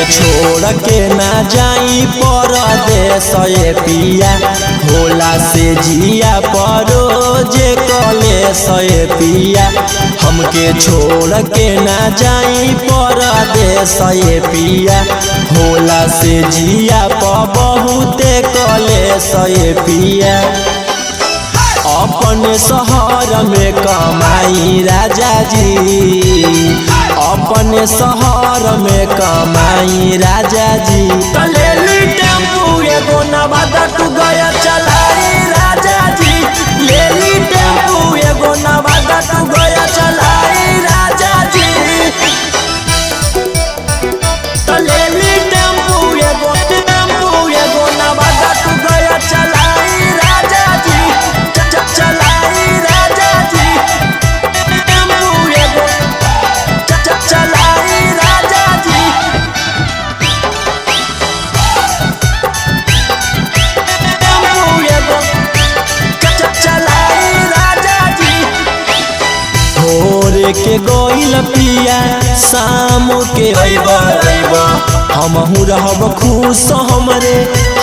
हमके छोड़ के ना जाई परदेस ये पिया होला से जिया परोजे कलेस ये पिया हमके छोड़ के ना जाई परदेस ये पिया होला से जिया बहुते कलेस ये पिया अपने शहर में कमाई राजा जी अपने शहर में कमाई राजा जी लेली टेम्पू एगो नवादा तू गया चलाई राजा जी लेली टेम्पू एगो नवादा तू गया चलाई राजा जी लेली टेम्पू एगो नवादा तू गया चलाई राजा जी चलाई राजा जी टेम्पू एगो चलाई राजा जी भोरे के गोइल पिया शाम के अइबा हमहू रहब खुश हमरे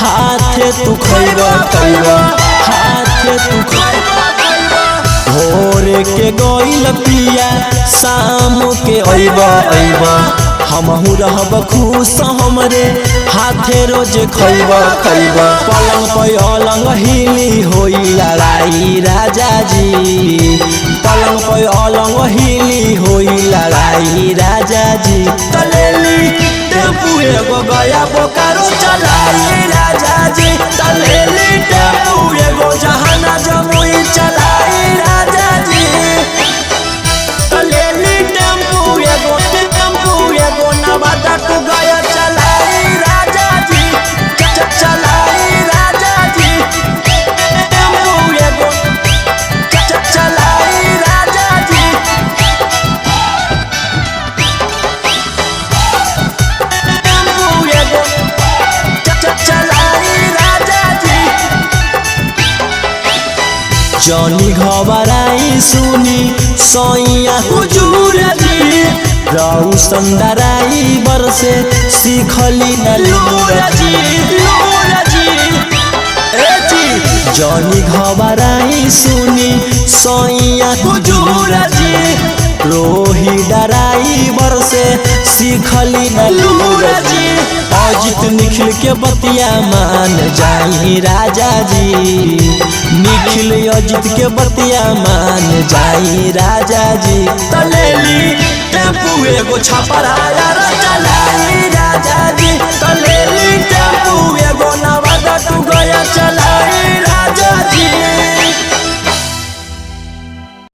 हाथे तू खइबा हाथे तू खइबा भोरे के गोइल पिया शाम के अइबा हमहू रहब खुश हमरे हाथे रोज खइबा पलंग पे अलंग हिली होई लड़ाई राजा जी पलंग पे अलंग हिली होई लड़ाई राजा जी तलेली टेम्पू एगो गया बोकारो चलाई राजा जी तलेली टेम्पू एगो जहाना जमुई चलाई राजा जी तलेली टेम्पू एगो नवादा तू गया चलाई राजा जी चलाई राजा जी टेम्पू एगो चलाई राजा जी जनी घबराई सुनी सैया हुजूर जी रहू संदराई बरसे सीखली न लूर जी जनी घबराई सुनी सैया हुजूर जी रोही डराई बरसे सीखली न लूर जी अजित निखिल के बतिया मान जाई राजा जी निखिल अजित के बतिया मान जाई राजा जी तलेली टेम्पू एगो छपराया चलाई राजा जी तले